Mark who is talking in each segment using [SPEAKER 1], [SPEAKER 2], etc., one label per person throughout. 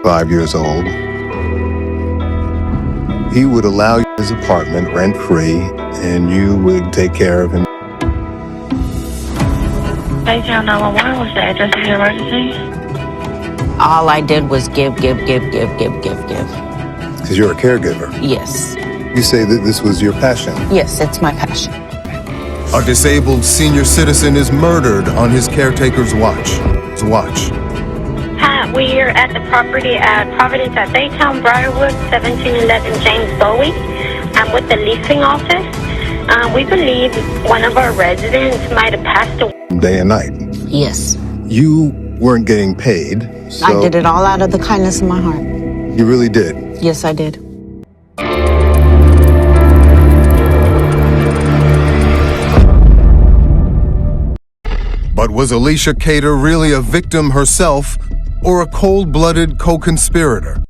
[SPEAKER 1] 65 years old. He would allow you his apartment rent-free, and you would take care of him.
[SPEAKER 2] Baytown 911, what's the address of your emergency?
[SPEAKER 3] All I did was give.
[SPEAKER 1] Because you're a caregiver.
[SPEAKER 3] Yes.
[SPEAKER 1] You say that this was your passion.
[SPEAKER 3] Yes, it's my passion.
[SPEAKER 1] A disabled senior citizen is murdered on his caretaker's watch.
[SPEAKER 2] Hi, we're at the property at Providence at Baytown, Briarwood, 1711 James Bowie. I'm with the leasing office. We believe one of our residents might have passed away.
[SPEAKER 1] Day and night.
[SPEAKER 3] Yes.
[SPEAKER 1] You weren't getting paid, so...
[SPEAKER 3] I did it all out of the kindness of my heart.
[SPEAKER 1] You really did?
[SPEAKER 3] Yes, I did.
[SPEAKER 1] But was Alicia Keator really a victim herself, or a cold-blooded co-conspirator?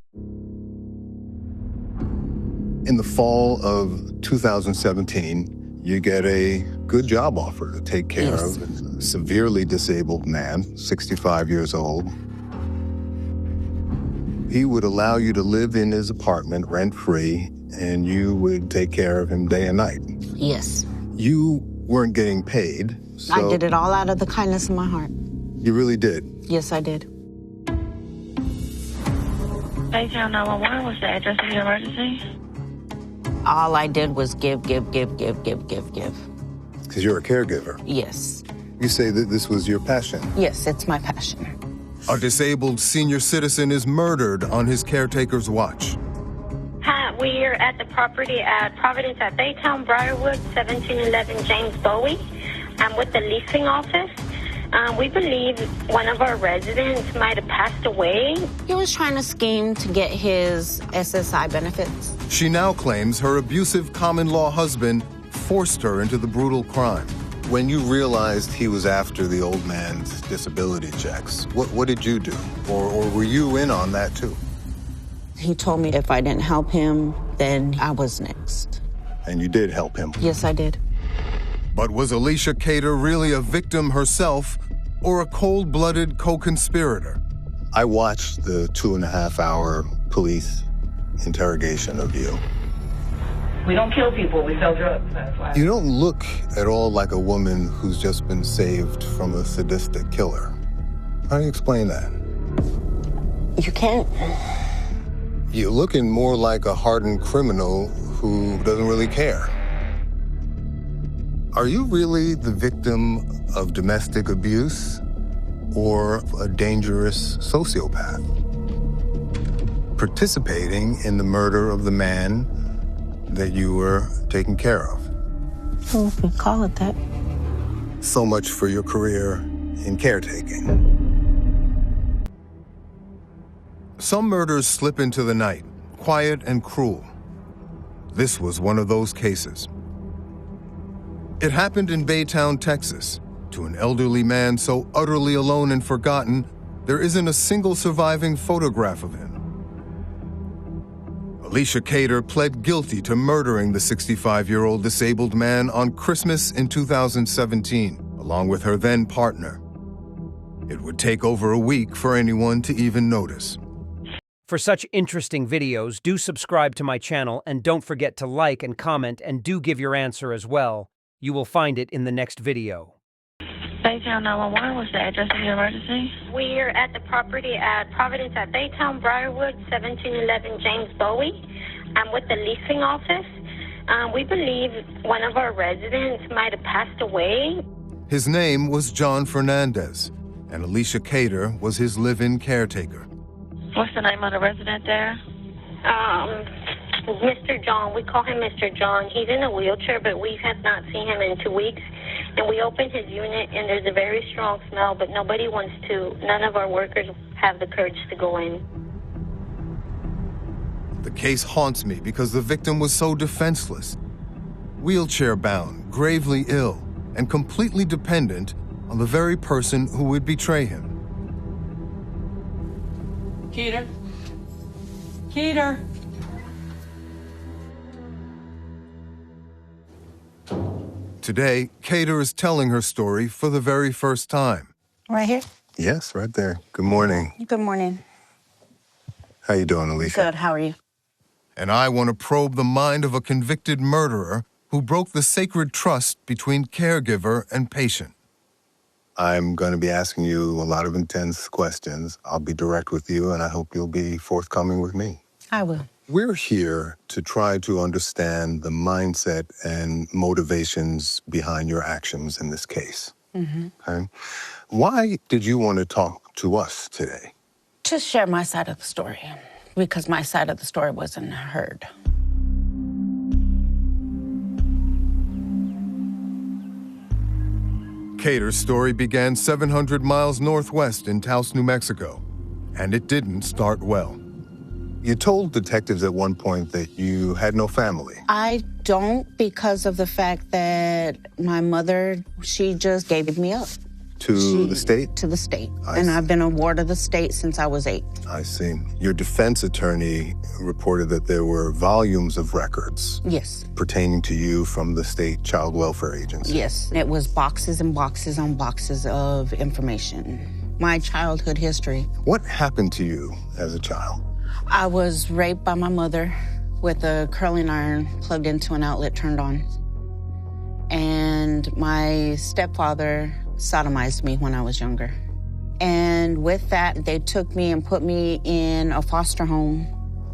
[SPEAKER 1] In the fall of 2017, you get a good job offer to take care of a severely disabled man, 65 years old. He would allow you to live in his apartment rent-free, and you would take care of him day and night.
[SPEAKER 3] Yes.
[SPEAKER 1] You weren't getting paid, so...
[SPEAKER 3] I did it all out of the kindness of my heart.
[SPEAKER 1] You really did?
[SPEAKER 3] Yes, I did.
[SPEAKER 2] Baytown 911, what's the address of your emergency?
[SPEAKER 3] All I did was give.
[SPEAKER 1] Because you're a caregiver.
[SPEAKER 3] Yes.
[SPEAKER 1] You say that this was your passion.
[SPEAKER 3] Yes, it's my passion.
[SPEAKER 1] A disabled senior citizen is murdered on his caretaker's watch.
[SPEAKER 2] Hi, we're at the property at Providence at Baytown, Briarwood, 1711 James Bowie. I'm with the leasing office. We believe one of our residents might have passed away.
[SPEAKER 3] He was trying to scheme to get his SSI benefits.
[SPEAKER 1] She now claims her abusive common-law husband forced her into the brutal crime. When you realized he was after the old man's disability checks, what did you do? Or were you in on that too?
[SPEAKER 3] He told me if I didn't help him, then I was next.
[SPEAKER 1] And you did help him?
[SPEAKER 3] Yes, I did.
[SPEAKER 1] But was Alicia Keator really a victim herself, or a cold-blooded co-conspirator? I watched the 2.5-hour police interrogation of you.
[SPEAKER 4] We don't kill people, we sell drugs, that's why.
[SPEAKER 1] You don't look at all like a woman who's just been saved from a sadistic killer. How do you explain that?
[SPEAKER 3] You can't.
[SPEAKER 1] You're looking more like a hardened criminal who doesn't really care. Are you really the victim of domestic abuse or a dangerous sociopath participating in the murder of the man that you were taking care of?
[SPEAKER 3] Well, we call it that.
[SPEAKER 1] So much for your career in caretaking. Some murders slip into the night, quiet and cruel. This was one of those cases. It happened in Baytown, Texas, to an elderly man so utterly alone and forgotten, there isn't a single surviving photograph of him. Alicia Keator pled guilty to murdering the 65-year-old disabled man on Christmas in 2017, along with her then partner. It would take over a week for anyone to even notice.
[SPEAKER 5] For such interesting videos, do subscribe to my channel and don't forget to like and comment and do give your answer as well. You will find it in the next video.
[SPEAKER 2] Baytown 911, what's the address of your emergency? We're at the property at Providence at Baytown, Briarwood, 1711 James Bowie. I'm with the leasing office. We believe one of our residents might have passed away.
[SPEAKER 1] His name was John Fernandez, and Alicia Keator was his live-in caretaker.
[SPEAKER 2] What's the name of the resident there? Mr. John. We call him Mr. John. He's in a wheelchair, but we have not seen him in 2 weeks. And we opened his unit, and there's a very strong smell, but nobody wants to. None of our workers have the courage to go in.
[SPEAKER 1] The case haunts me because the victim was so defenseless, wheelchair-bound, gravely ill, and completely dependent on the very person who would betray him.
[SPEAKER 4] Keator? Keator?
[SPEAKER 1] Today, Keator is telling her story for the very first time.
[SPEAKER 3] Right here?
[SPEAKER 1] Yes, right there. Good morning.
[SPEAKER 3] Good morning.
[SPEAKER 1] How you doing, Alicia?
[SPEAKER 3] Good, how are you?
[SPEAKER 1] And I want to probe the mind of a convicted murderer who broke the sacred trust between caregiver and patient. I'm going to be asking you a lot of intense questions. I'll be direct with you, and I hope you'll be forthcoming with me.
[SPEAKER 3] I will.
[SPEAKER 1] We're here to try to understand the mindset and motivations behind your actions in this case. Okay? Why did you want to talk to us today?
[SPEAKER 3] To share my side of the story, because my side of the story wasn't heard.
[SPEAKER 1] Keator's story began 700 miles northwest in Taos, New Mexico, and it didn't start well. You told detectives at one point that you had no family.
[SPEAKER 3] I don't, because of the fact that my mother, she just gave me up.
[SPEAKER 1] To the state?
[SPEAKER 3] To the state.
[SPEAKER 1] I
[SPEAKER 3] And
[SPEAKER 1] see.
[SPEAKER 3] I've been a ward of the state since I was 8.
[SPEAKER 1] I see. Your defense attorney reported that there were volumes of records
[SPEAKER 3] Yes.
[SPEAKER 1] pertaining to you from the state child welfare agency.
[SPEAKER 3] Yes. It was boxes and boxes on boxes of information. My childhood history.
[SPEAKER 1] What happened to you as a child?
[SPEAKER 3] I was raped by my mother with a curling iron plugged into an outlet turned on. And my stepfather sodomized me when I was younger. And with that, they took me and put me in a foster home.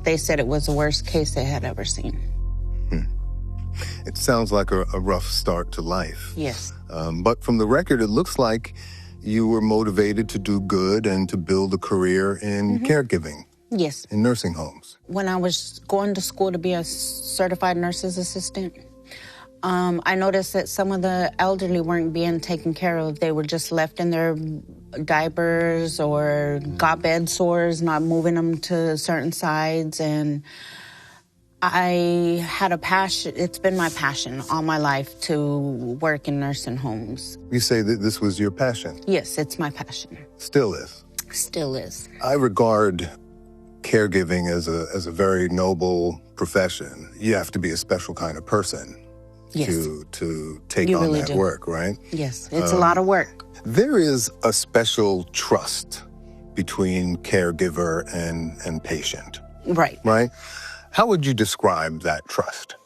[SPEAKER 3] They said it was the worst case they had ever seen.
[SPEAKER 1] It sounds like a rough start to life.
[SPEAKER 3] Yes.
[SPEAKER 1] But from the record, it looks like you were motivated to do good and to build a career in caregiving,
[SPEAKER 3] Yes.
[SPEAKER 1] in nursing homes.
[SPEAKER 3] When I was going to school to be a certified nurse's assistant, I noticed that some of the elderly weren't being taken care of. They were just left in their diapers or got bed sores, not moving them to certain sides. And I had a passion. It's been my passion all my life to work in nursing homes.
[SPEAKER 1] You say that this was your passion.
[SPEAKER 3] Yes, it's my passion.
[SPEAKER 1] Still is.
[SPEAKER 3] Still is.
[SPEAKER 1] I regard caregiving as a very noble profession. You have to be a special kind of person
[SPEAKER 3] Yes.
[SPEAKER 1] to take
[SPEAKER 3] You
[SPEAKER 1] on
[SPEAKER 3] really
[SPEAKER 1] that
[SPEAKER 3] do.
[SPEAKER 1] work, right?
[SPEAKER 3] Yes, it's a lot of work.
[SPEAKER 1] There is a special trust between caregiver and patient,
[SPEAKER 3] Right.
[SPEAKER 1] right? How would you describe that trust?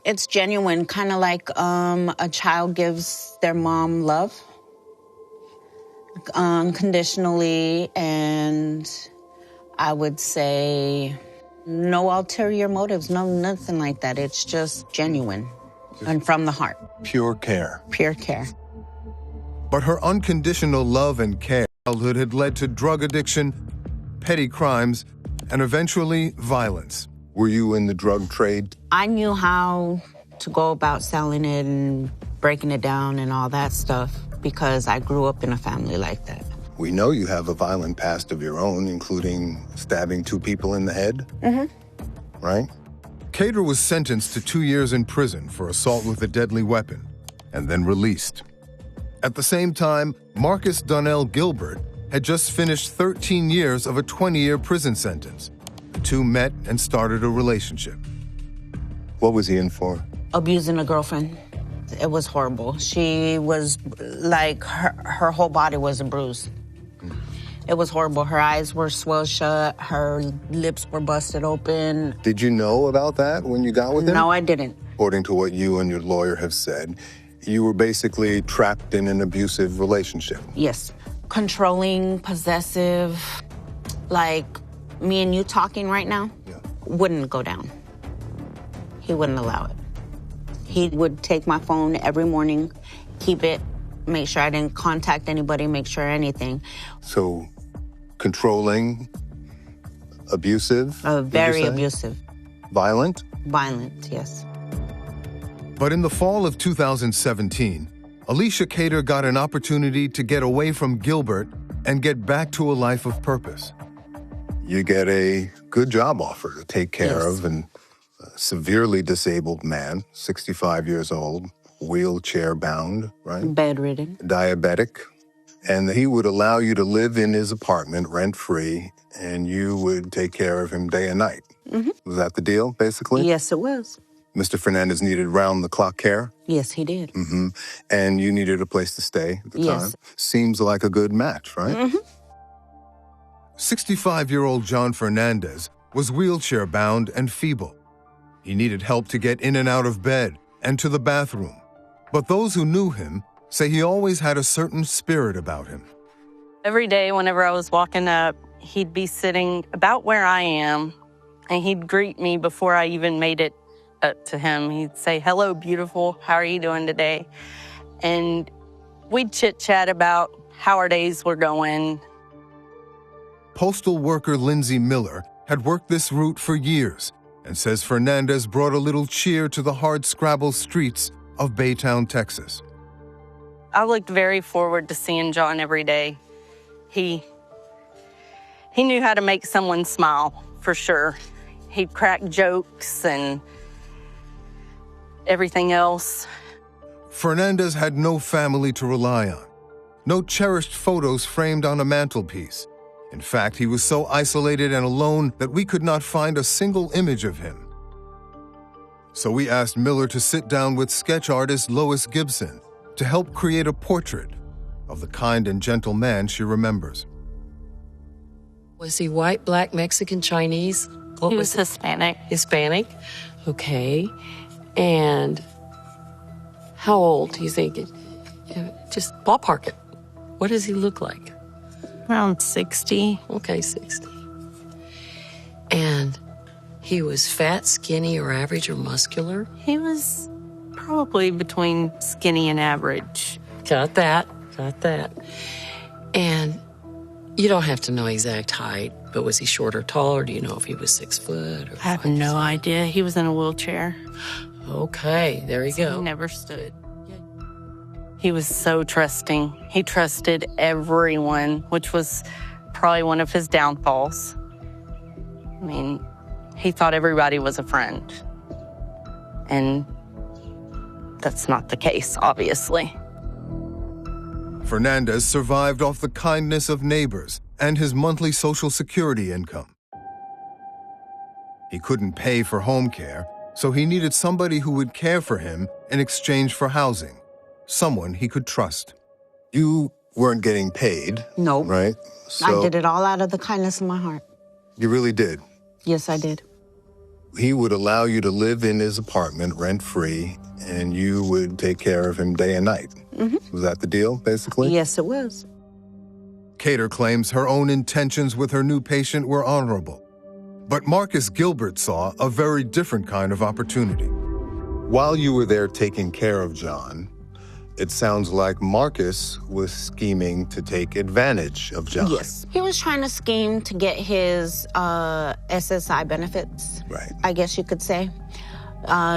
[SPEAKER 3] It's genuine, kind of like a child gives their mom love unconditionally, and I would say no ulterior motives, no nothing like that. It's just genuine and from the heart,
[SPEAKER 1] Pure care.
[SPEAKER 3] pure care.
[SPEAKER 1] But her unconditional love and care childhood had led to drug addiction, petty crimes, and eventually violence. Were you in the drug trade?
[SPEAKER 3] I knew how to go about selling it and breaking it down and all that stuff because I grew up in a family like that.
[SPEAKER 1] We know you have a violent past of your own, including stabbing 2 people in the head. Right? Keator was sentenced to 2 years in prison for assault with a deadly weapon and then released. At the same time, Marcus Donnell Gilbert had just finished 13 years of a 20-year prison sentence. The two met and started a relationship. What was he in for?
[SPEAKER 3] Abusing a girlfriend. It was horrible. She was like, her whole body was a bruise. It was horrible. Her eyes were swelled shut. Her lips were busted open.
[SPEAKER 1] Did you know about that when you got with him?
[SPEAKER 3] No, I didn't.
[SPEAKER 1] According to what you and your lawyer have said, you were basically trapped in an abusive relationship.
[SPEAKER 3] Yes. Controlling, possessive, like me and you talking right now, wouldn't go down. He wouldn't allow it. He would take my phone every morning, keep it, make sure I didn't contact anybody, make sure anything.
[SPEAKER 1] So, controlling, abusive?
[SPEAKER 3] Very
[SPEAKER 1] did you say?
[SPEAKER 3] abusive.
[SPEAKER 1] Violent?
[SPEAKER 3] Violent, yes.
[SPEAKER 1] But in the fall of 2017, Alicia Keator got an opportunity to get away from Gilbert and get back to a life of purpose. You get a good job offer to take care of a severely disabled man, 65 years old, wheelchair bound, right?
[SPEAKER 3] Bedridden.
[SPEAKER 1] Diabetic. And he would allow you to live in his apartment rent-free, and you would take care of him day and night. Was that the deal, basically?
[SPEAKER 3] Yes, it was.
[SPEAKER 1] Mr. Fernandez needed round-the-clock care?
[SPEAKER 3] Yes, he did.
[SPEAKER 1] And you needed a place to stay at the
[SPEAKER 3] Yes.
[SPEAKER 1] time. Seems like a good match, right? 65-year-old John Fernandez was wheelchair-bound and feeble. He needed help to get in and out of bed and to the bathroom. But those who knew him say he always had a certain spirit about him.
[SPEAKER 6] Every day whenever I was walking up, he'd be sitting about where I am, and he'd greet me before I even made it up to him. He'd say, "Hello, beautiful. How are you doing today?" And we'd chit-chat about how our days were going.
[SPEAKER 1] Postal worker Lindsay Miller had worked this route for years and says Fernandez brought a little cheer to the hard-scrabble streets of Baytown, Texas.
[SPEAKER 6] I looked very forward to seeing John every day. He knew how to make someone smile, for sure. He'd crack jokes and everything else.
[SPEAKER 1] Fernandez had no family to rely on, no cherished photos framed on a mantelpiece. In fact, he was so isolated and alone that we could not find a single image of him. So we asked Miller to sit down with sketch artist Lois Gibson to help create a portrait of the kind and gentle man she remembers.
[SPEAKER 7] Was he white, black, Mexican, Chinese?
[SPEAKER 6] He was Hispanic.
[SPEAKER 7] Hispanic? Okay. And how old do you think? Just ballpark it. What does he look like?
[SPEAKER 6] Around 60.
[SPEAKER 7] Okay, 60. And he was fat, skinny, or average, or muscular?
[SPEAKER 6] He was probably between skinny and average.
[SPEAKER 7] Got that. And you don't have to know exact height, but was he short or tall, or do you know if he was 6 foot? Or
[SPEAKER 6] I have no idea. He was in a wheelchair.
[SPEAKER 7] Okay, there you go.
[SPEAKER 6] He never stood. He was so trusting. He trusted everyone, which was probably one of his downfalls. I mean, he thought everybody was a friend. And that's not the case, obviously.
[SPEAKER 1] Fernandez survived off the kindness of neighbors and his monthly Social Security income. He couldn't pay for home care, so he needed somebody who would care for him in exchange for housing. Someone he could trust. You weren't getting paid.
[SPEAKER 3] No.
[SPEAKER 1] Right?
[SPEAKER 3] I did it all out of the kindness of my heart.
[SPEAKER 1] You really did?
[SPEAKER 3] Yes, I did.
[SPEAKER 1] He would allow you to live in his apartment rent-free, and you would take care of him day and night.
[SPEAKER 3] Mm-hmm.
[SPEAKER 1] Was that the deal, basically?
[SPEAKER 3] Yes, it was.
[SPEAKER 1] Keator claims her own intentions with her new patient were honorable. But Marcus Gilbert saw a very different kind of opportunity. While you were there taking care of John, it sounds like Marcus was scheming to take advantage of John.
[SPEAKER 3] Yes. He was trying to scheme to get his SSI benefits,
[SPEAKER 1] right?
[SPEAKER 3] I guess you could say.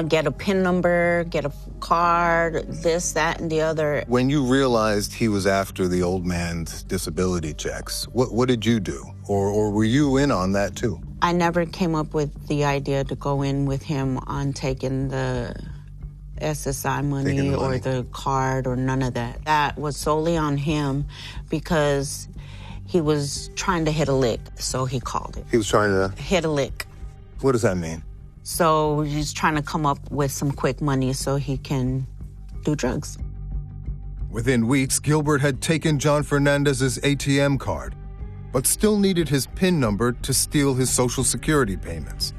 [SPEAKER 3] Get a PIN number, get a card, this, that, and the other.
[SPEAKER 1] When you realized he was after the old man's disability checks, what did you do? Or were you in on that too?
[SPEAKER 3] I never came up with the idea to go in with him on taking the SSI money or the card or none of that. That was solely on him because he was trying to hit a lick, so he called it.
[SPEAKER 1] He was trying to
[SPEAKER 3] hit a lick.
[SPEAKER 1] What does that mean?
[SPEAKER 3] So he's trying to come up with some quick money so he can do drugs.
[SPEAKER 1] Within weeks, Gilbert had taken John Fernandez's ATM card, but still needed his PIN number to steal his Social Security payments.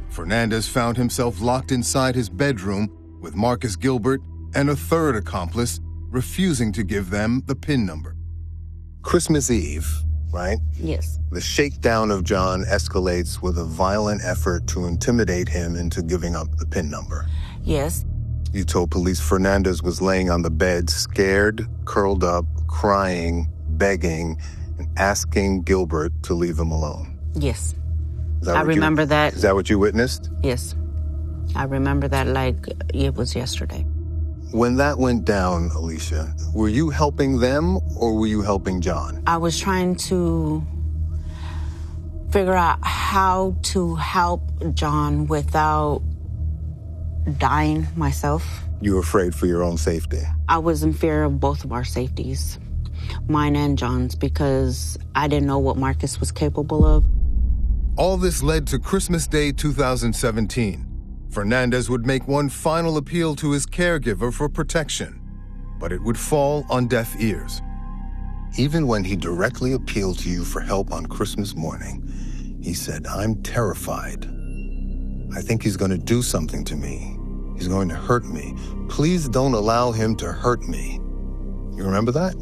[SPEAKER 1] Fernandez found himself locked inside his bedroom with Marcus Gilbert and a third accomplice refusing to give them the PIN number. Christmas Eve, right?
[SPEAKER 3] Yes.
[SPEAKER 1] The shakedown of John escalates with a violent effort to intimidate him into giving up the PIN number.
[SPEAKER 3] Yes.
[SPEAKER 1] You told police Fernandez was laying on the bed, scared, curled up, crying, begging, and asking Gilbert to leave him alone.
[SPEAKER 3] Yes. I remember that.
[SPEAKER 1] Is that what you witnessed?
[SPEAKER 3] Yes. I remember that like it was yesterday.
[SPEAKER 1] When that went down, Alicia, were you helping them or were you helping John?
[SPEAKER 3] I was trying to figure out how to help John without dying myself.
[SPEAKER 1] You were afraid for your own safety?
[SPEAKER 3] I was in fear of both of our safeties, mine and John's, because I didn't know what Marcus was capable of.
[SPEAKER 1] All this led to Christmas Day 2017. Fernandez would make one final appeal to his caregiver for protection, but it would fall on deaf ears. Even when he directly appealed to you for help on Christmas morning, he said, "I'm terrified. I think he's going to do something to me. He's going to hurt me. Please don't allow him to hurt me." You remember that?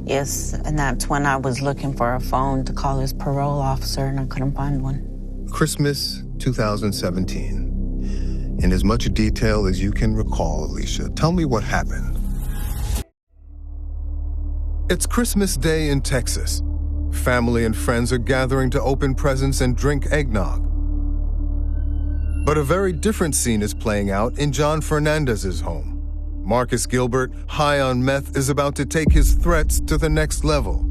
[SPEAKER 3] Yes, and that's when I was looking for a phone to call his parole officer, and I couldn't find one.
[SPEAKER 1] Christmas 2017. In as much detail as you can recall, Alicia, tell me what happened. It's Christmas Day in Texas. Family and friends are gathering to open presents and drink eggnog. But a very different scene is playing out in John Fernandez's home. Marcus Gilbert, high on meth, is about to take his threats to the next level.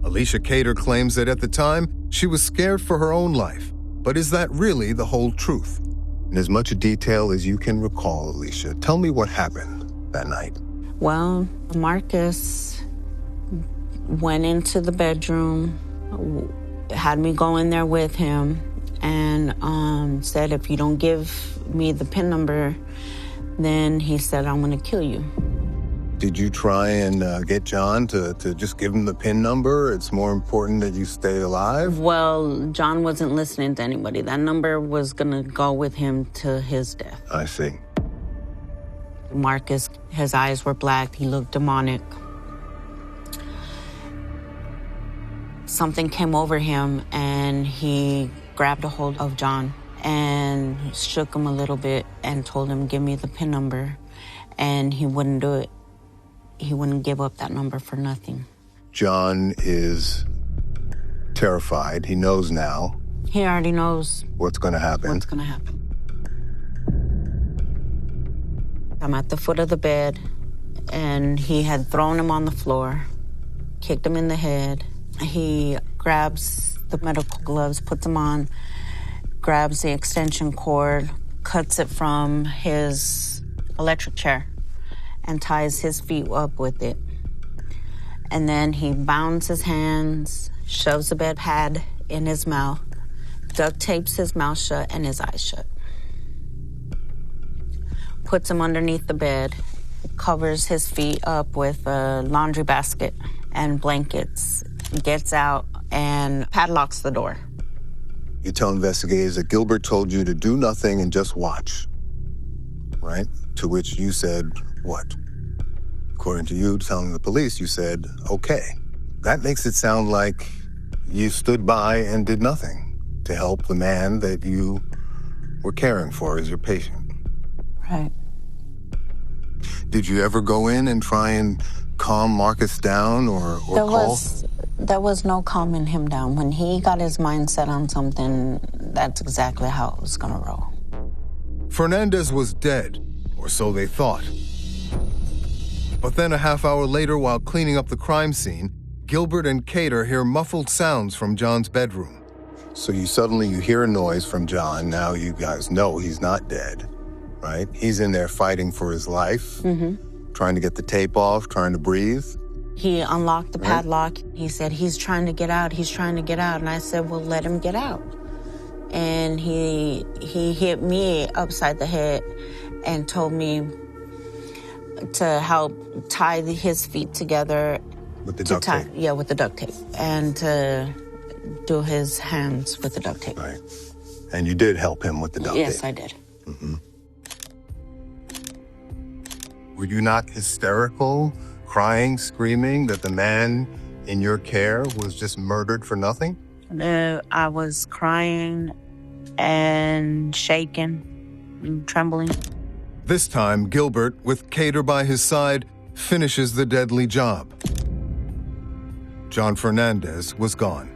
[SPEAKER 1] Alicia Keator claims that at the time, she was scared for her own life. But is that really the whole truth? In as much detail as you can recall, Alicia, tell me what happened that night.
[SPEAKER 3] Well, Marcus went into the bedroom, had me go in there with him, and said, "If you don't give me the PIN number, then he said, I'm going to kill you."
[SPEAKER 1] Did you try and get John to just give him the PIN number? It's more important that you stay alive?
[SPEAKER 3] Well, John wasn't listening to anybody. That number was going to go with him to his death.
[SPEAKER 1] I see.
[SPEAKER 3] Marcus, his eyes were black. He looked demonic. Something came over him, and he grabbed a hold of John and shook him a little bit and told him, "Give me the PIN number." And he wouldn't do it. He wouldn't give up that number for nothing.
[SPEAKER 1] John is terrified. He knows now.
[SPEAKER 3] He already knows
[SPEAKER 1] What's going to happen.
[SPEAKER 3] what's going to happen. I'm at the foot of the bed, and he had thrown him on the floor, kicked him in the head. He grabs the medical gloves, puts them on, grabs the extension cord, cuts it from his electric chair, and ties his feet up with it. And then he bounds his hands, shoves a bed pad in his mouth, duct tapes his mouth shut and his eyes shut. Puts him underneath the bed, covers his feet up with a laundry basket and blankets, gets out and padlocks the door.
[SPEAKER 1] You tell investigators that Gilbert told you to do nothing and just watch, right? To which you said, what? According to you telling the police, you said, okay. That makes it sound like you stood by and did nothing to help the man that you were caring for as your patient.
[SPEAKER 3] Right.
[SPEAKER 1] Did you ever go in and try and calm Marcus down or call?
[SPEAKER 3] There was no calming him down. When he got his mind set on something, that's exactly how it was gonna roll.
[SPEAKER 1] Fernandez was dead, or so they thought. But then a half hour later, while cleaning up the crime scene, Gilbert and Keator hear muffled sounds from John's bedroom. So you hear a noise from John. Now you guys know he's not dead, right? He's in there fighting for his life, trying to get the tape off, trying to breathe.
[SPEAKER 3] He unlocked the padlock. He said, "He's trying to get out, he's trying to get out." And I said, "Well, let him get out." And he hit me upside the head and told me to help tie his feet together.
[SPEAKER 1] With the duct tape?
[SPEAKER 3] Yeah, with the duct tape. And to do his hands with the duct tape.
[SPEAKER 1] Right. And you did help him with the duct tape?
[SPEAKER 3] Yes, I did.
[SPEAKER 1] Were you not hysterical, crying, screaming that the man in your care was just murdered for nothing?
[SPEAKER 3] I was crying and shaking and trembling.
[SPEAKER 1] This time, Gilbert, with Keator by his side, finishes the deadly job. John Fernandez was gone.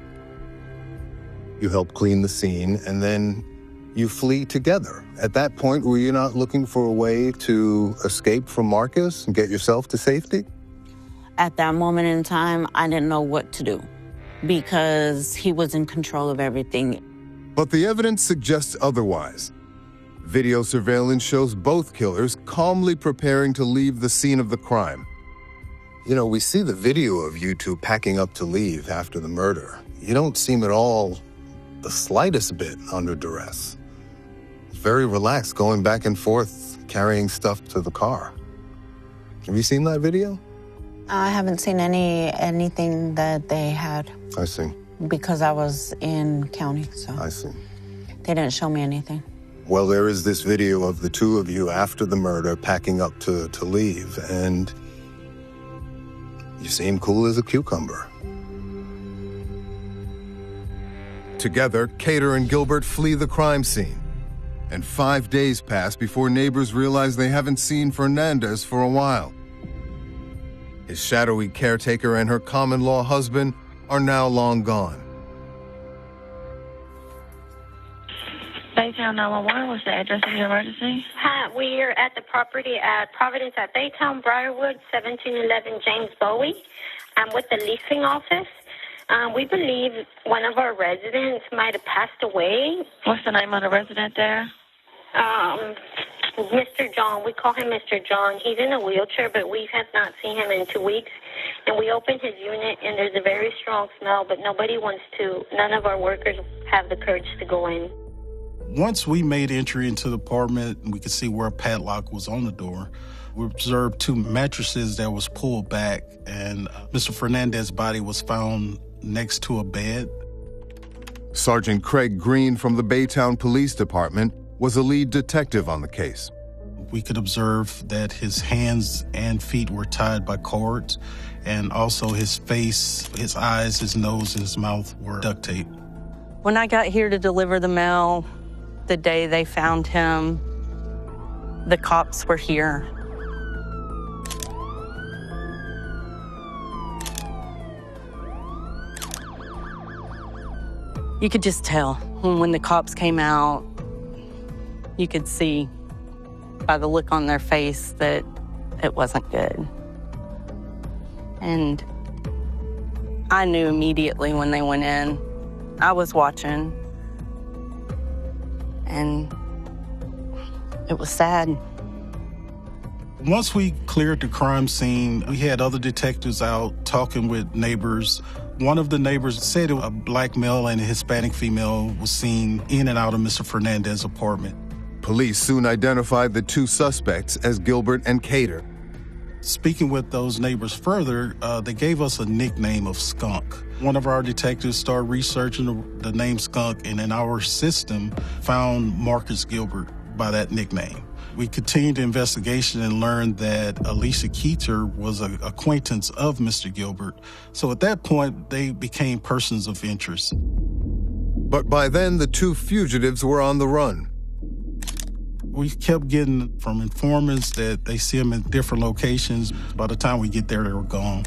[SPEAKER 1] You help clean the scene, and then you flee together. At that point, were you not looking for a way to escape from Marcus and get yourself to safety?
[SPEAKER 3] At that moment in time, I didn't know what to do because he was in control of everything.
[SPEAKER 1] But the evidence suggests otherwise. Video surveillance shows both killers calmly preparing to leave the scene of the crime. You know, we see the video of you two packing up to leave after the murder. You don't seem at all the slightest bit under duress. Very relaxed, going back and forth, carrying stuff to the car. Have you seen that video?
[SPEAKER 3] I haven't seen anything that they had.
[SPEAKER 1] I see.
[SPEAKER 3] Because I was in county, so.
[SPEAKER 1] I see.
[SPEAKER 3] They didn't show me anything.
[SPEAKER 1] Well, there is this video of the two of you after the murder packing up to leave, and you seem cool as a cucumber. Together, Keator and Gilbert flee the crime scene. And 5 days pass before neighbors realize they haven't seen Fernandez for a while. His shadowy caretaker and her common-law husband are now long gone.
[SPEAKER 2] Baytown 911 was the address of your emergency? Hi, we're at the property at Providence at Baytown, Briarwood, 1711 James Bowie. I'm with the leasing office. We believe one of our residents might have passed away. What's the name of the resident there? Mr. John. We call him Mr. John. He's in a wheelchair, but we have not seen him in 2 weeks. And we opened his unit, and there's a very strong smell, but none of our workers have the courage to go in.
[SPEAKER 8] Once we made entry into the apartment, we could see where a padlock was on the door. We observed 2 mattresses that was pulled back, and Mr. Fernandez's body was found next to a bed.
[SPEAKER 1] Sergeant Craig Green from the Baytown Police Department was a lead detective on the case.
[SPEAKER 8] We could observe that his hands and feet were tied by cords, and also his face, his eyes, his nose, and his mouth were duct taped.
[SPEAKER 6] When I got here to deliver the mail, the day they found him, the cops were here. You could just tell when the cops came out, you could see by the look on their face that it wasn't good. And I knew immediately when they went in. I was watching, and it was sad.
[SPEAKER 8] Once we cleared the crime scene, we had other detectives out talking with neighbors. One of the neighbors said a black male and a Hispanic female was seen in and out of Mr. Fernandez's apartment.
[SPEAKER 1] Police soon identified the 2 suspects as Gilbert and Keator.
[SPEAKER 8] Speaking with those neighbors further, they gave us a nickname of Skunk. One of our detectives started researching the name Skunk, and in our system found Marcus Gilbert by that nickname. We continued the investigation and learned that Alicia Keator was an acquaintance of Mr. Gilbert. So at that point, they became persons of interest.
[SPEAKER 1] But by then, the 2 fugitives were on the run.
[SPEAKER 8] We kept getting from informants that they see them in different locations. By the time we get there, they were gone.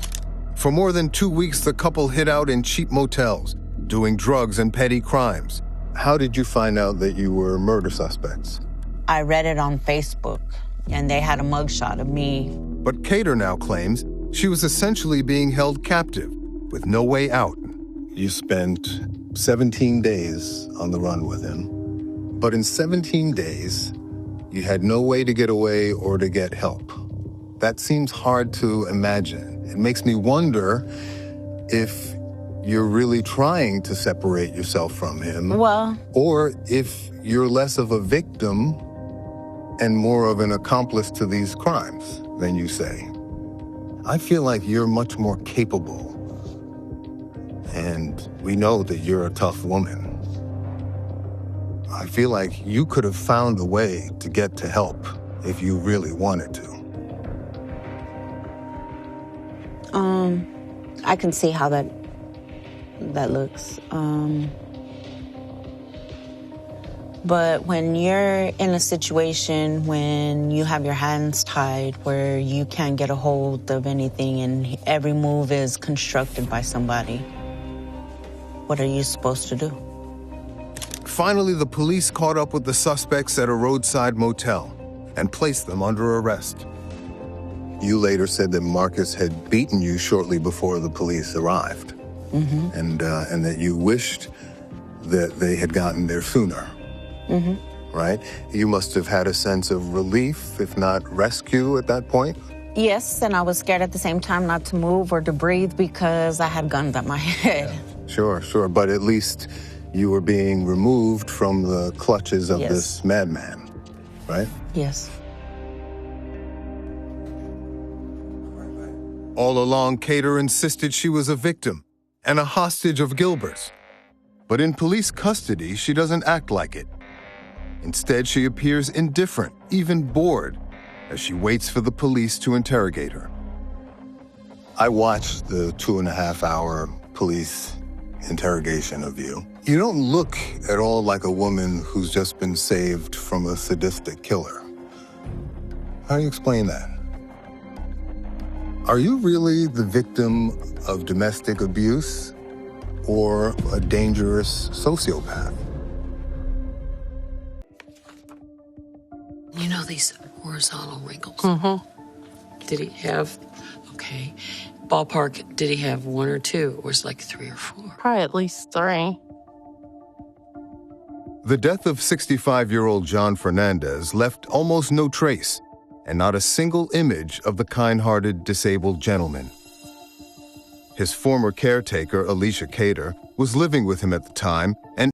[SPEAKER 1] For more than 2 weeks, the couple hid out in cheap motels, doing drugs and petty crimes. How did you find out that you were murder suspects?
[SPEAKER 3] I read it on Facebook, and they had a mugshot of me.
[SPEAKER 1] But Keator now claims she was essentially being held captive, with no way out. You spent 17 days on the run with him. But in 17 days, you had no way to get away or to get help. That seems hard to imagine. It makes me wonder if you're really trying to separate yourself from him.
[SPEAKER 3] Well,
[SPEAKER 1] or if you're less of a victim and more of an accomplice to these crimes than you say. I feel like you're much more capable. And we know that you're a tough woman. I feel like you could have found a way to get to help if you really wanted to.
[SPEAKER 3] I can see how that looks. But when you're in a situation when you have your hands tied, where you can't get a hold of anything and every move is constructed by somebody, what are you supposed to do?
[SPEAKER 1] Finally, the police caught up with the suspects at a roadside motel and placed them under arrest. You later said that Marcus had beaten you shortly before the police arrived, and that you wished that they had gotten there sooner, right? You must have had a sense of relief, if not rescue, at that point?
[SPEAKER 3] Yes, and I was scared at the same time not to move or to breathe because I had guns at my head.
[SPEAKER 1] Yeah. Sure, but at least you were being removed from the clutches of this madman, right?
[SPEAKER 3] Yes.
[SPEAKER 1] All along, Keator insisted she was a victim and a hostage of Gilbert's. But in police custody, she doesn't act like it. Instead, she appears indifferent, even bored, as she waits for the police to interrogate her.
[SPEAKER 9] I watched the 2.5-hour police interrogation of you. You don't look at all like a woman who's just been saved from a sadistic killer. How do you explain that? Are you really the victim of domestic abuse or a dangerous sociopath?
[SPEAKER 7] You know these horizontal wrinkles?
[SPEAKER 6] Mm-hmm.
[SPEAKER 7] Did he have, okay, ballpark, did he have 1 or 2, or was it like 3 or 4?
[SPEAKER 6] Probably at least 3.
[SPEAKER 1] The death of 65-year-old John Fernandez left almost no trace, and not a single image of the kind-hearted disabled gentleman. His former caretaker, Alicia Keator, was living with him at the time and